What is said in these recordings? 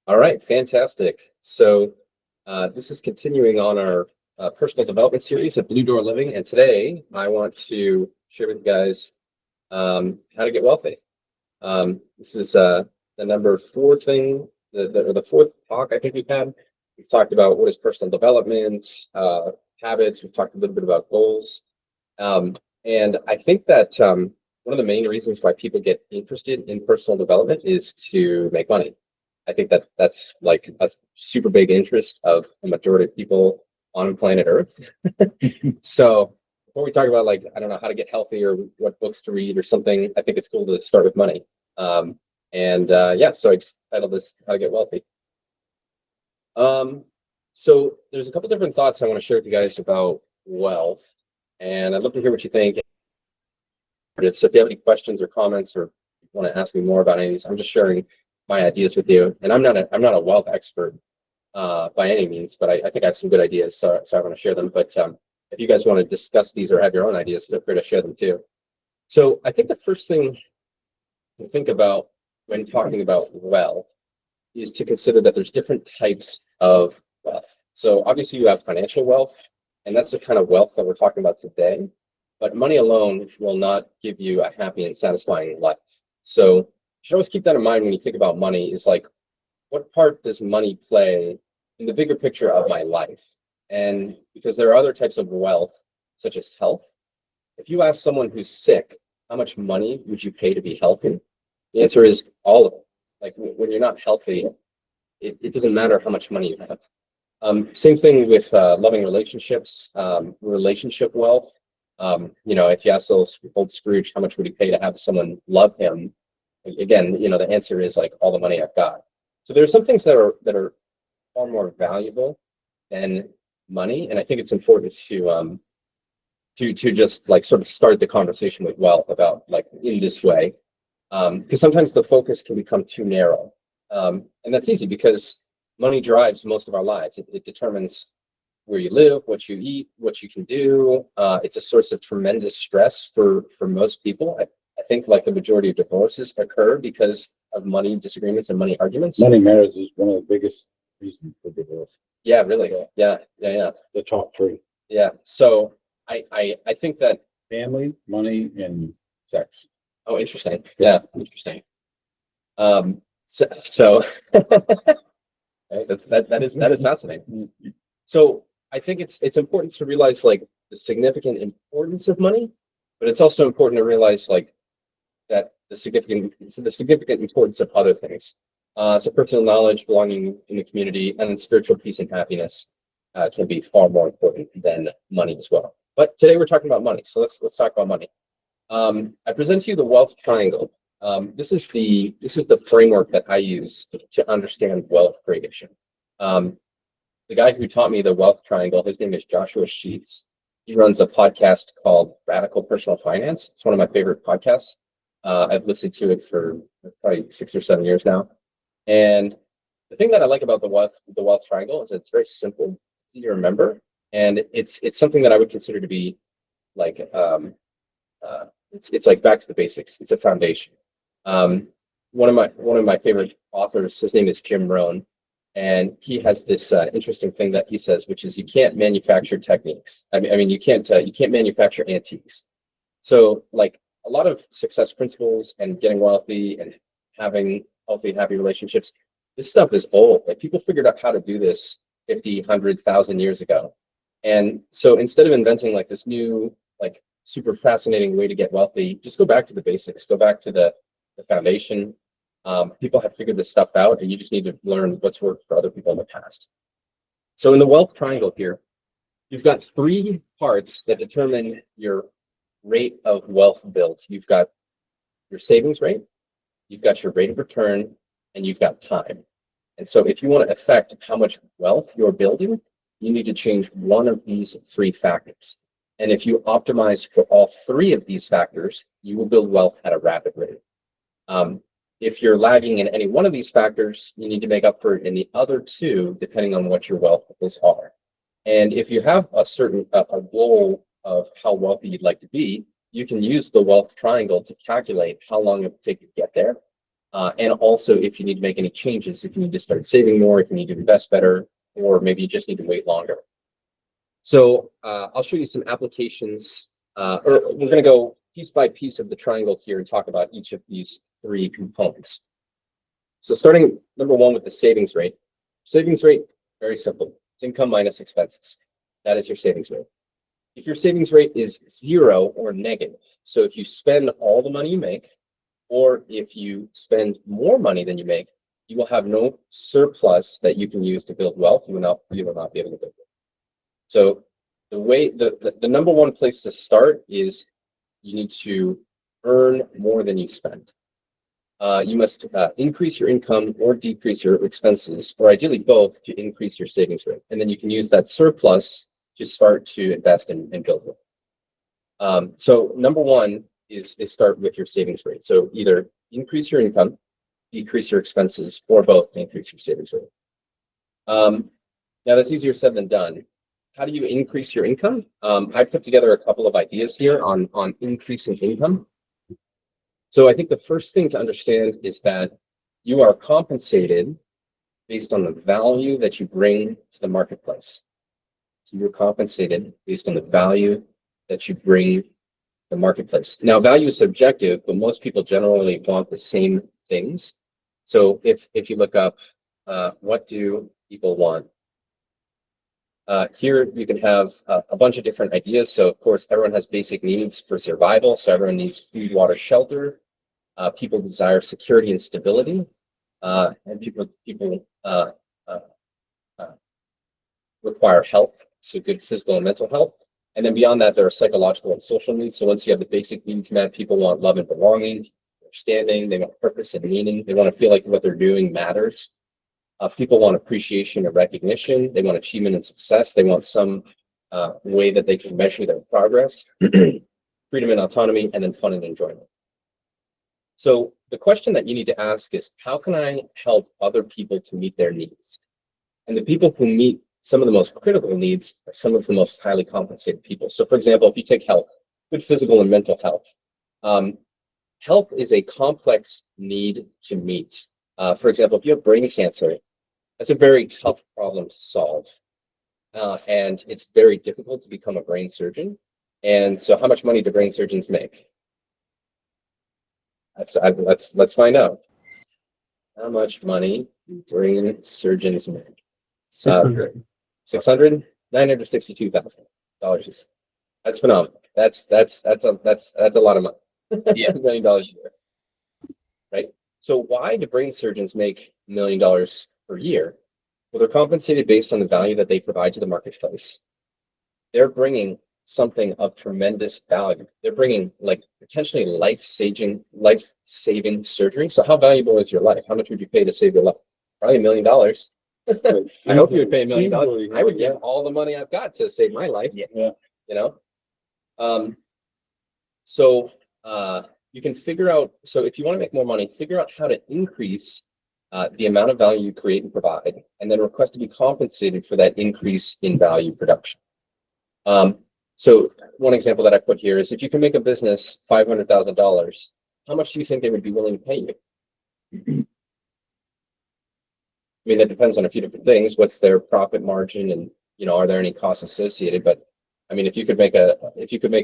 All right, fantastic. So this is continuing on our personal development series at Blue Door Living, and today I want to share with you guys how to get wealthy. This is the number four thing, or the fourth talk I think we've had. We've talked about what is personal development, habits. We've talked a little bit about goals, and I think that one of the main reasons why people get interested in personal development is to make money. I think that that's like a super big interest of the majority of people on planet Earth. So before we talk about like, I don't know, how to get healthy or what books to read or something, I think it's cool to start with money. Yeah, so I just titled this How to Get Wealthy. So there's a couple different thoughts I want to share with you guys about wealth, and I'd love to hear what you think. So if you have any questions or comments or want to ask me more about any of these, I'm just sharing my ideas with you. And I'm not a wealth expert by any means, but I think I have some good ideas, so I want to share them. But if you guys want to discuss these or have your own ideas, feel free to share them too. So I think the first thing to think about when talking about wealth is to consider that there's different types of wealth. So obviously you have financial wealth, and that's the kind of wealth that we're talking about today. But money alone will not give you a happy and satisfying life. So you should always keep that in mind when you think about money, is like, what part does money play in the bigger picture of my life? And because there are other types of wealth, such as health. If you ask someone who's sick, how much money would you pay to be healthy? The answer is all of it. Like when you're not healthy, it doesn't matter how much money you have. Same thing with loving relationships, relationship wealth. If you ask old Scrooge, how much would he pay to have someone love him? Again, the answer is like all the money I've got. So there's some things that are far more valuable than money, and I think it's important to just like sort of start the conversation with wealth about like in this way, because sometimes the focus can become too narrow, and that's easy because money drives most of our lives. It determines where you live, what you eat, what you can do. It's a source of tremendous stress for most people. I think like the majority of divorces occur because of money disagreements and money arguments. Money matters is one of the biggest reasons for divorce. Yeah, really. Yeah. The top three. Yeah. So I think that Family, money, and sex. oh, interesting. Yeah, interesting. So that is fascinating. So I think it's important to realize like the significant importance of money, but it's also important to realize like that the significant importance of other things. So personal knowledge, belonging in the community, and then spiritual peace and happiness can be far more important than money as well. But today we're talking about money, so let's talk about money. I present to you the wealth triangle. This is the framework that I use to understand wealth creation. The guy who taught me the wealth triangle, his name is Joshua Sheets. He runs a podcast called Radical Personal Finance. It's one of my favorite podcasts. I've listened to it for probably 6 or 7 years now. And the thing that I like about the wealth triangle is it's very simple, it's easy to remember, and it's something that I would consider to be like it's like back to the basics. It's a foundation. One of my favorite authors, his name is Jim Rohn, and he has this interesting thing that he says, which is you can't manufacture techniques. I mean you can't manufacture antiques. So like a lot of success principles and getting wealthy and having healthy, happy relationships, this stuff is old. Like people figured out how to do this 50, 100,000 years ago. And so instead of inventing like this new, like super fascinating way to get wealthy, just go back to the basics, go back to the foundation. People have figured this stuff out, and you just need to learn what's worked for other people in the past. So in the wealth triangle here, you've got three parts that determine your rate of wealth built. You've got your savings rate, you've got your rate of return, and you've got time. And so if you want to affect how much wealth you're building, you need to change one of these three factors. And if you optimize for all three of these factors, you will build wealth at a rapid rate. If you're lagging in any one of these factors, you need to make up for it in the other two, depending on what your wealth goals are. And if you have a goal of how wealthy you'd like to be, you can use the wealth triangle to calculate how long it will take to get there. And also if you need to make any changes, if you need to start saving more, if you need to invest better, or maybe you just need to wait longer. So I'll show you some applications, or we're going to go piece by piece of the triangle here and talk about each of these three components. So starting number one with the savings rate. Savings rate, very simple. It's income minus expenses. That is your savings rate. If your savings rate is 0 or negative, so if you spend all the money you make, or if you spend more money than you make, you will have no surplus that you can use to build wealth. You will not be able to build it. So the number one place to start is you need to earn more than you spend. You must increase your income or decrease your expenses, or ideally both, to increase your savings rate. And then you can use that surplus to start to invest and build wealth. So number one is start with your savings rate. So either increase your income, decrease your expenses, or both increase your savings rate. Now that's easier said than done. How do you increase your income? I put together a couple of ideas here on increasing income. So I think the first thing to understand is that you are compensated based on the value that you bring to the marketplace. So you're compensated based on the value that you bring to the marketplace. Now, value is subjective, but most people generally want the same things. So if you look up, what do people want? Here you can have a bunch of different ideas. So of course, everyone has basic needs for survival. So everyone needs food, water, shelter. People desire security and stability, and people require health, so good physical and mental health. And then beyond that, there are psychological and social needs. So once you have the basic needs met, people want love and belonging, understanding. They want purpose and meaning. They want to feel like what they're doing matters. People want appreciation and recognition. They want achievement and success. They want some way that they can measure their progress, freedom and autonomy, and then fun and enjoyment. So the question that you need to ask is, how can I help other people to meet their needs? And the people who meet some of the most critical needs are some of the most highly compensated people. So for example, if you take health, good physical and mental health, health is a complex need to meet. For example, if you have brain cancer, that's a very tough problem to solve. And it's very difficult to become a brain surgeon. And so how much money do brain surgeons make? Let's find out. How much money do brain surgeons make? 600. 600? $962,000. That's phenomenal. That's a lot of money. Yeah. $1 million a year. Right? So why do brain surgeons make $1 million per year? Well, they're compensated based on the value that they provide to the marketplace. They're bringing something of tremendous value. They're bringing like potentially life-saving surgery. So how valuable is your life? How much would you pay to save your life? Probably $1 million. I hope you would pay $1 million. I would give all the money I've got to save my life. Yeah. You know? So you can figure out, so if you want to make more money, figure out how to increase the amount of value you create and provide, and then request to be compensated for that increase in value production. So one example that I put here is if you can make a business $500,000, how much do you think they would be willing to pay you? I mean, that depends on a few different things. What's their profit margin, and are there any costs associated? But I mean, if you could make a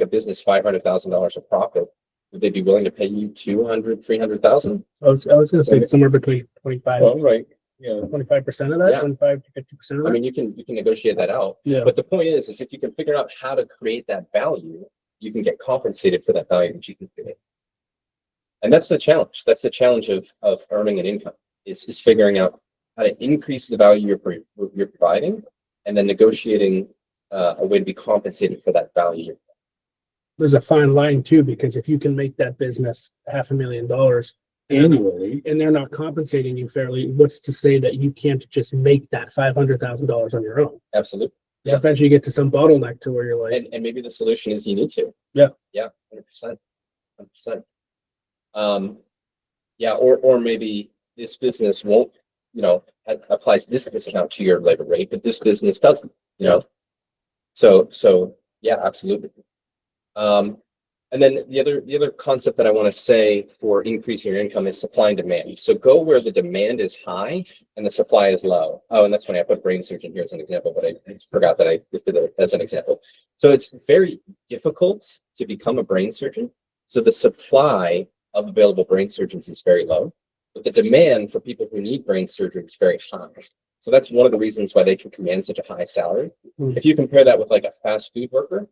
business $500,000 of profit, would they be willing to pay you $200,000, $300,000? I was going to say somewhere between 25, Well, right. Yeah. 25% of that, Yeah. 25 to 50% of that. I mean, you can negotiate that out. Yeah. But the point is if you can figure out how to create that value, you can get compensated for that value that you can create. And that's the challenge. That's the challenge of earning an income is figuring out how to increase the value you're providing, and then negotiating a way to be compensated for that value. There's a fine line too, because if you can make that business $500,000 Annually, and they're not compensating you fairly, what's to say that you can't just make that $500,000 on your own? Absolutely. Yeah. Eventually you get to some bottleneck to where you're like, And maybe the solution is you need to. Yeah. Yeah. 100%. 100%. Yeah. Or maybe this business won't, applies this discount to your labor rate, but this business doesn't, So yeah, absolutely. And And then the other concept that I want to say for increasing your income is supply and demand. So go where the demand is high and the supply is low. Oh, and that's funny. I put brain surgeon here as an example, but I forgot that I listed it as an example. So it's very difficult to become a brain surgeon. So the supply of available brain surgeons is very low, but the demand for people who need brain surgery is very high. So that's one of the reasons why they can command such a high salary. If you compare that with like a fast food worker,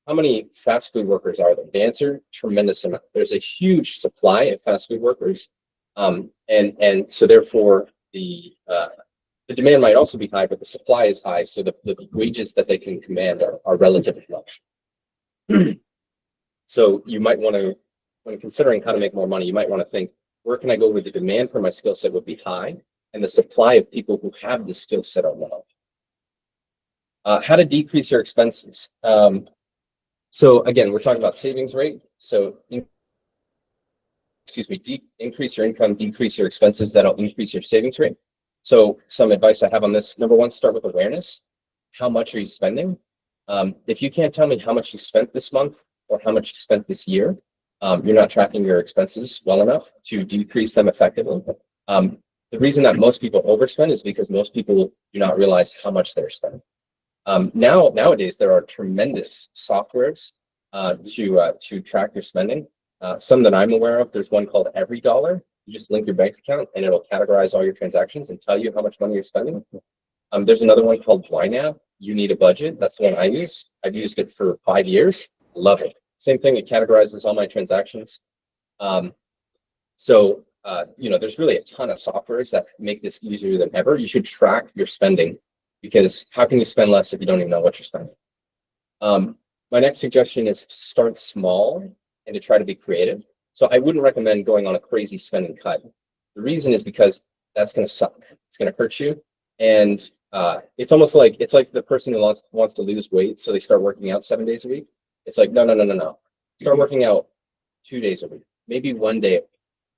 how many fast food workers are there? The answer, tremendous amount. There's a huge supply of fast food workers. And so therefore the demand might also be high, but the supply is high. So the wages that they can command are relatively low. So you might want to, when considering how to make more money, you might want to think, where can I go where the demand for my skill set would be high and the supply of people who have the skill set are low? How to decrease your expenses. So again, we're talking about savings rate. So increase your income, decrease your expenses. That'll increase your savings rate. So some advice I have on this: number one, start with awareness. How much are you spending? If you can't tell me how much you spent this month or how much you spent this year, you're not tracking your expenses well enough to decrease them effectively. The reason that most people overspend is because most people do not realize how much they're spending. Nowadays, there are tremendous softwares to track your spending. Some that I'm aware of, there's one called Every Dollar. You just link your bank account and it'll categorize all your transactions and tell you how much money you're spending. There's another one called YNAB. You Need a Budget. That's the one I use. I've used it for 5 years. Love it. Same thing. It categorizes all my transactions. There's really a ton of softwares that make this easier than ever. You should track your spending, because how can you spend less if you don't even know what you're spending? My next suggestion is start small and to try to be creative. So I wouldn't recommend going on a crazy spending cut. The reason is because that's going to suck. It's going to hurt you. And it's like the person who wants to lose weight, so they start working out 7 days a week. It's like, no. Start working out 2 days a week, maybe 1 day,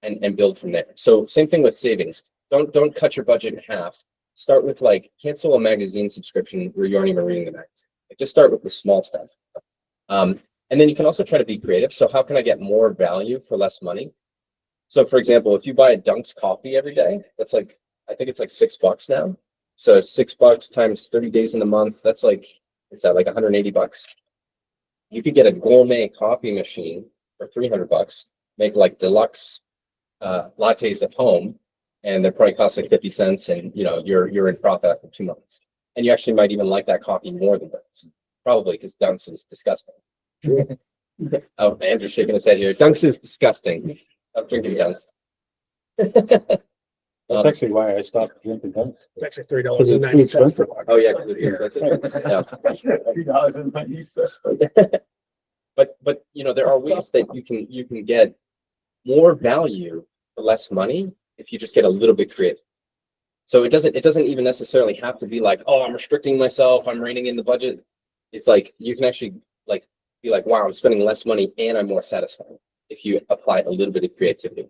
and build from there. So same thing with savings. Don't cut your budget in half. Start with cancel a magazine subscription where you aren't even reading the magazine. Just start with the small stuff. And then you can also try to be creative. So how can I get more value for less money? So for example, if you buy a Dunk's coffee every day, that's I think it's like $6 now. So $6 times 30 days in the month, that's like $180. You could get a gourmet coffee machine for $300, make deluxe lattes at home, and they're probably cost 50 cents, and you're in profit after 2 months. And you actually might even like that coffee more than Dunk's, probably because Dunk's is disgusting. Oh, Andrew's shaking his head here. Dunk's is disgusting. I'm drinking Dunk's. That's actually why I stopped drinking Dunk's. It's actually $3.90. Oh yeah, yeah. $3.90. But there are ways that you can get more value for less money if you just get a little bit creative. So it doesn't even necessarily have to be like, oh, I'm restricting myself, I'm reining in the budget. It's like you can actually be like, wow, I'm spending less money and I'm more satisfied if you apply a little bit of creativity.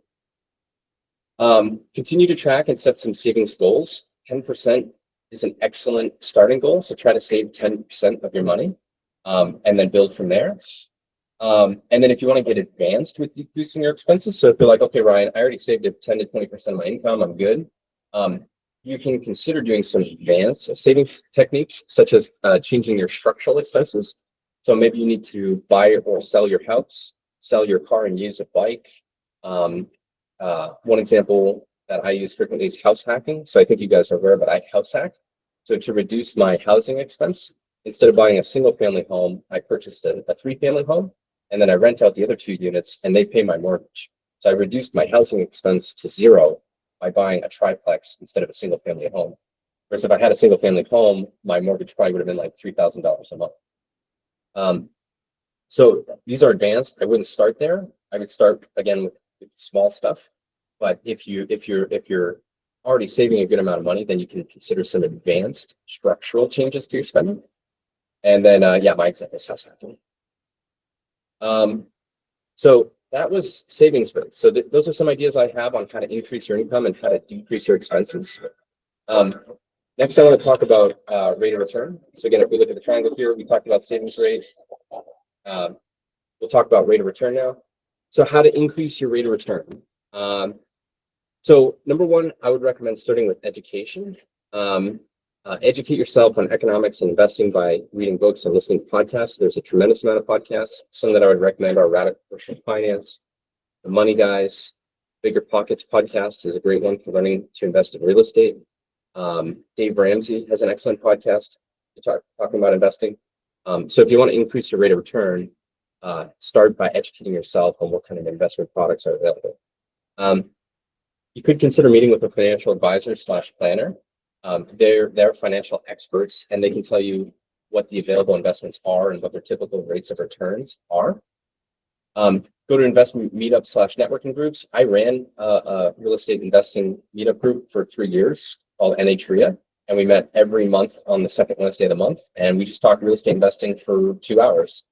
Continue to track and set some savings goals. 10% is an excellent starting goal. So try to save 10% of your money, and then build from there. And then if you want to get advanced with decreasing your expenses, so if you're like, okay, Ryan, I already saved 10 to 20% of my income, I'm good. You can consider doing some advanced saving techniques, such as changing your structural expenses. So maybe you need to buy or sell your house, sell your car and use a bike. One example that I use frequently is house hacking. So I think you guys are aware, but I house hack. So to reduce my housing expense, instead of buying a single family home, I purchased a 3-family home, and then I rent out the other 2 units and they pay my mortgage. So I reduced my housing expense to 0 by buying a triplex instead of a single family home. Whereas if I had a single family home, my mortgage probably would have been like $3,000 a month. So these are advanced. I wouldn't start there. I would start again with small stuff. But if you're already saving a good amount of money, then you can consider some advanced structural changes to your spending. And then my example is house hacking. So that was savings rates. So those are some ideas I have on how to increase your income and how to decrease your expenses. Next, I want to talk about rate of return. So again, if we look at the triangle here, we talked about savings rate, We'll talk about rate of return now. So how to increase your rate of return. So number one, I would recommend starting with education. Educate yourself on economics and investing by reading books and listening to podcasts. There's a tremendous amount of podcasts. Some that I would recommend are Radical Personal Finance, The Money Guys, Bigger Pockets podcast is a great one for learning to invest in real estate. Dave Ramsey has an excellent podcast talking about investing. So if you want to increase your rate of return, start by educating yourself on what kind of investment products are available. You could consider meeting with a financial advisor / planner. They're financial experts, and they can tell you what the available investments are and what their typical rates of returns are. Go to investment meetup / networking groups. I ran a real estate investing meetup group for 3 years called NHREA, and we met every month on the second Wednesday of the month, and we just talked real estate investing for 2 hours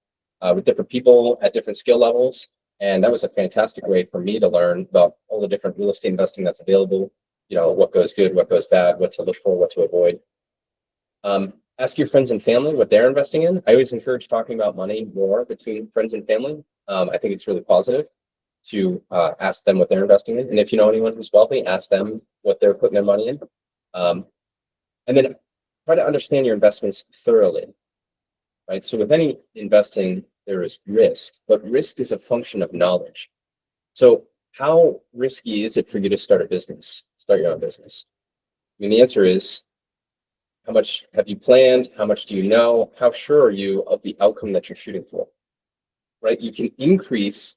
with different people at different skill levels. And that was a fantastic way for me to learn about all the different real estate investing that's available, what goes good, what goes bad, what to look for, what to avoid. Ask your friends and family what they're investing in. I always encourage talking about money more between friends and family. I think it's really positive to ask them what they're investing in. And if you know anyone who's wealthy, ask them what they're putting their money in. And then try to understand your investments thoroughly, right? So with any investing, there is risk, but risk is a function of knowledge. So how risky is it for you to start your own business? I mean, the answer is, how much have you planned? How much do you know? How sure are you of the outcome that you're shooting for, right? You can increase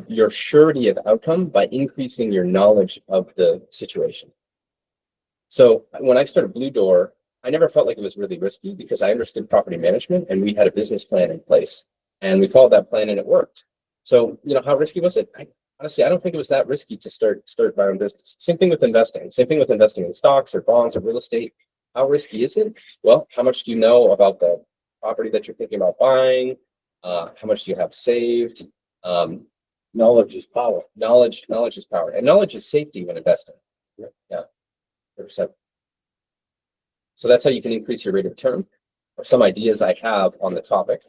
your surety of outcome by increasing your knowledge of the situation. So when I started Blue Door, I never felt like it was really risky because I understood property management and we had a business plan in place and we followed that plan and it worked. So, how risky was it? Honestly, I don't think it was that risky to start my own business. Same thing with investing. Same thing with investing in stocks or bonds or real estate. How risky is it? Well, how much do you know about the property that you're thinking about buying? How much do you have saved? Knowledge is power. Knowledge is power, and knowledge is safety when investing. Yeah, 100%. So that's how you can increase your rate of return, or some ideas I have on the topic.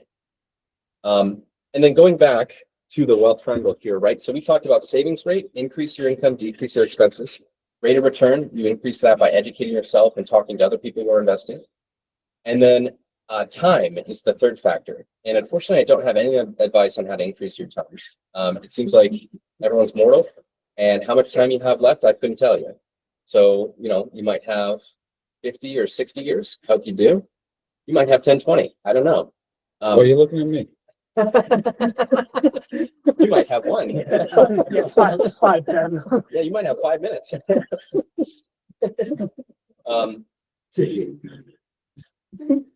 And then going back to the wealth triangle here, right? So we talked about savings rate, increase your income, decrease your expenses. Rate of return, you increase that by educating yourself and talking to other people who are investing. And then time is the third factor. And unfortunately, I don't have any advice on how to increase your time. It seems like everyone's mortal, and how much time you have left, I couldn't tell you. So, you might have 50 or 60 years. How'd you do? You might have 10, 20. I don't know. Why are you looking at me? You might have one. Yeah, five, 10. Yeah, you might have 5 minutes.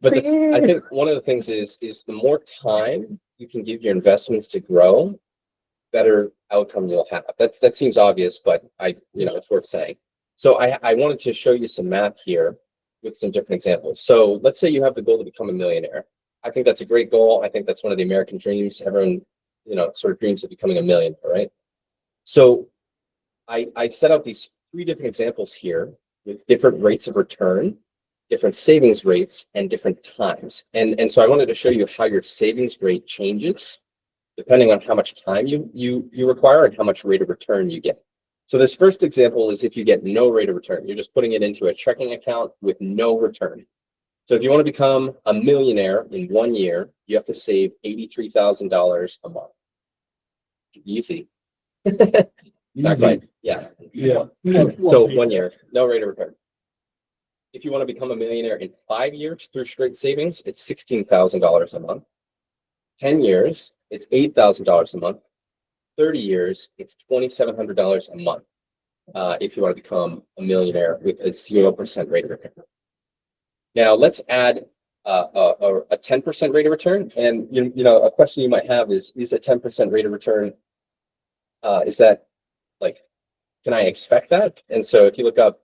But I think one of the things is the more time you can give your investments to grow, better outcome you'll have. That seems obvious, but it's worth saying. So I wanted to show you some math here with some different examples. So let's say you have the goal to become a millionaire. I think that's a great goal. I think that's one of the American dreams. Everyone, sort of dreams of becoming a millionaire, right? So I set out these 3 different examples here with different rates of return, different savings rates, and different times. And so I wanted to show you how your savings rate changes depending on how much time you require and how much rate of return you get. So this first example is if you get no rate of return. You're just putting it into a checking account with no return. So if you want to become a millionaire in 1 year, you have to save $83,000 a month. Easy. Not quite. Yeah. Yeah. So 1 year, no rate of return. If you want to become a millionaire in 5 years through straight savings, it's $16,000 a month. 10 years, it's $8,000 a month. 30 years, it's $2,700 a month. If you want to become a millionaire with a 0% rate of return. Now let's add a 10% rate of return. And a question you might have is a 10% rate of return? Is that can I expect that? And so if you look up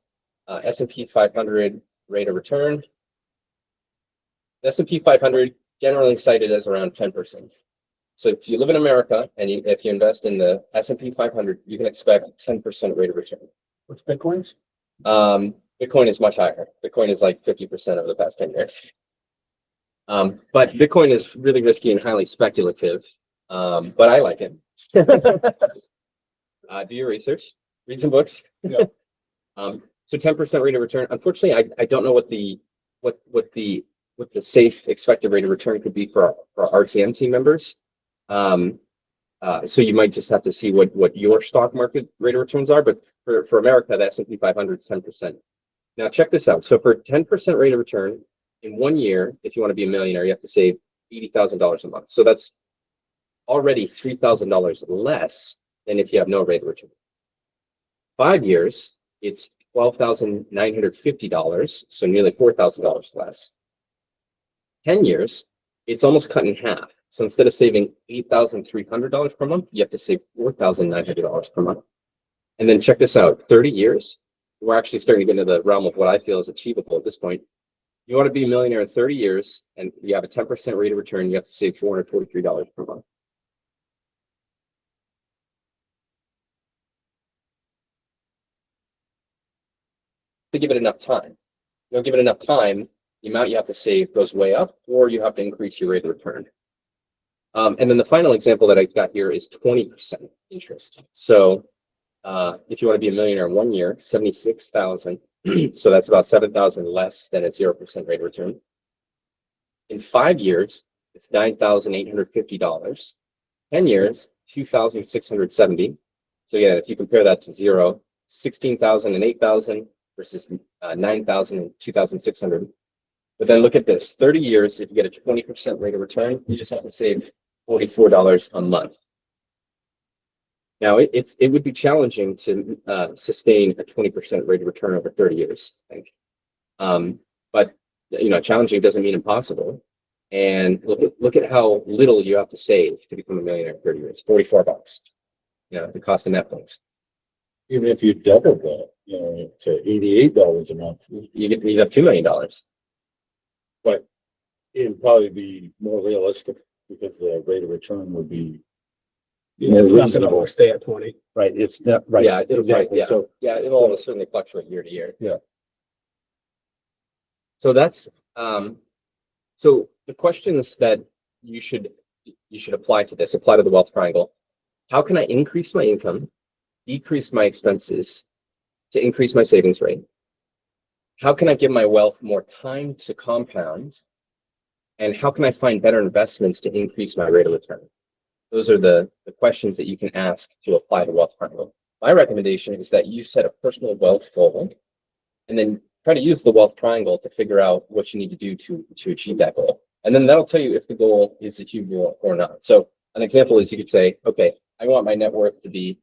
S&P 500 rate of return, S&P 500 generally cited as around 10%. So if you live in America and if you invest in the S&P 500, you can expect 10% rate of return. What's Bitcoin's? Bitcoin is much higher. Bitcoin is like 50% over the past 10 years. But Bitcoin is really risky and highly speculative. But I like it. Do your research, read some books. Yeah. So 10% rate of return. Unfortunately, I don't know what the safe expected rate of return could be for our RTM team members. So you might just have to see what your stock market rate of returns are. But for America, the S&P 500 is 10%. Now check this out. So for 10% rate of return in 1 year, if you want to be a millionaire, you have to save $80,000 a month. So that's already $3,000 less than if you have no rate of return. 5 years, it's $12,950, so nearly $4,000 less. 10 years, it's almost cut in half. So instead of saving $8,300 per month, you have to save $4,900 per month. And then check this out, 30 years, we're actually starting to get into the realm of what I feel is achievable at this point. You want to be a millionaire in 30 years, and you have a 10% rate of return, you have to save $443 per month. To give it enough time. You don't give it enough time, the amount you have to save goes way up, or you have to increase your rate of return. And then the final example that I got here is 20% interest. So if you want to be a millionaire in 1 year, 76,000. So that's about 7,000 less than a 0% rate of return. In 5 years, it's $9,850. 10 years, 2,670. So yeah, if you compare that to zero, 16,000 and 8,000 versus 9,000 and 2,600. But then look at this, 30 years, if you get a 20% rate of return, you just have to save $44 a month. Now, it would be challenging to sustain a 20% rate of return over 30 years, I think. But, challenging doesn't mean impossible. And look at how little you have to save to become a millionaire in 30 years, $44, the cost of Netflix. Even if you double that, to $88 a month, You have $2 million. but it'd probably be more realistic because the rate of return would be more It's not gonna reasonable. always stay at 20. Right, it's not, right. Yeah, it'll exactly. yeah. So, It'll almost certainly fluctuate year to year. Yeah. So that's so the questions that you should apply to the wealth triangle. How can I increase my income, decrease my expenses to increase my savings rate? How can I give my wealth more time to compound? And how can I find better investments to increase my rate of return? Those are the questions that you can ask to apply the wealth triangle. My recommendation is that you set a personal wealth goal and then try to use the wealth triangle to figure out what you need to do to achieve that goal. And then that'll tell you if the goal is achievable or not. So an example is you could say, okay, I want my net worth to be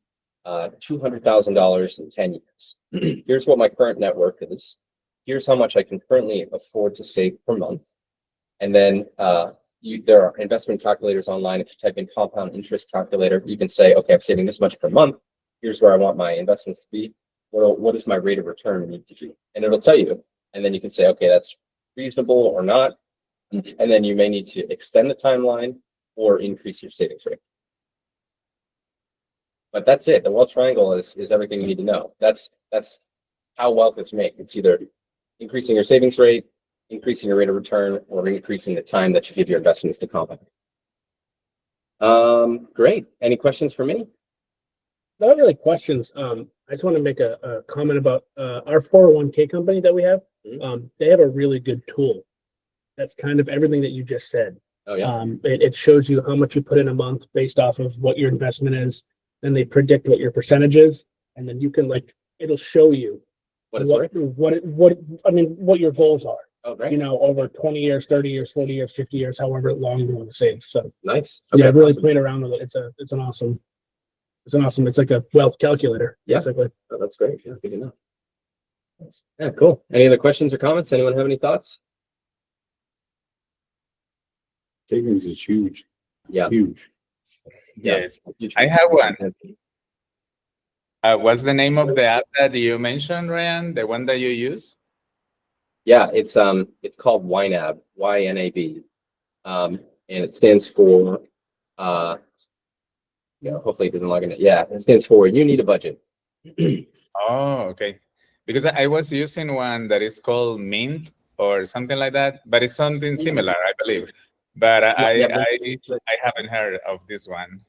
$200,000 in 10 years. Here's what my current net worth is. Here's how much I can currently afford to save per month. And then there are investment calculators online. If you type in compound interest calculator, you can say, okay, I'm saving this much per month. Here's where I want my investments to be. What is my rate of return need to be? And it'll tell you. And then you can say, okay, that's reasonable or not. And then you may need to extend the timeline or increase your savings rate. But that's it. The wealth triangle is everything you need to know. That's how wealth is made. It's either increasing your savings rate, increasing your rate of return, or increasing the time that you give your investments to compound. Great. Any questions for me? Not really questions. I just want to make a comment about our 401k company that we have. They have a really good tool. That's kind of everything that you just said. Oh yeah. It shows you how much you put in a month based off of what your investment is. Then they predict what your percentage is, and then you can it'll show you what your goals are. Oh, great. Over 20 years, 30 years, 40 years, 50 years, however long you want to save. So nice. Okay, yeah, I've really awesome. played around with it. It's like a wealth calculator. Yeah. Basically. Oh, that's great. Yeah, good to know. Yeah, cool. Any other questions or comments? Anyone have any thoughts? savings is huge. Yeah. Huge. Yes, I have one. What's the name of the app that you mentioned, Ryan? The one that you use? Yeah, it's called YNAB, YNAB, and it stands for hopefully it doesn't log in it. Yeah, it stands for You Need a Budget. Oh, okay. Because I was using one that is called Mint or something like that, but it's something similar, I believe. but Yeah, I haven't heard of this one.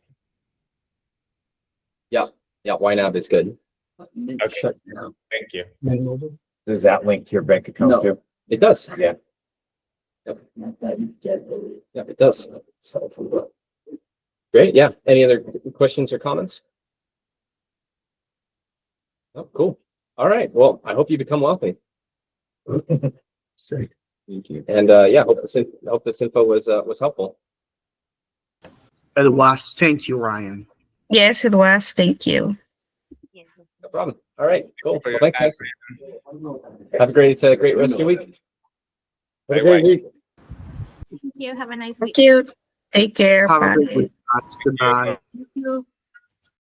yeah, YNAB is good. Okay, thank you. Mint Mobile. Does that link to your bank account No. too? It does. Yeah. Yeah, it does. Great. Yeah. Any other questions or comments? Oh, cool. All right. Well, I hope you become wealthy. Sick. Thank you. And yeah, hope this info was helpful. It was. Thank you, Ryan. Yes, it was. Thank you. No problem. All right. Cool. For Well, your thanks, time, guys. Have a great rest of your week. Have a great Bye-bye. week. Thank you. Have a nice week. Thank you. Take care. Have a Bye. good week. Goodbye. Thank you.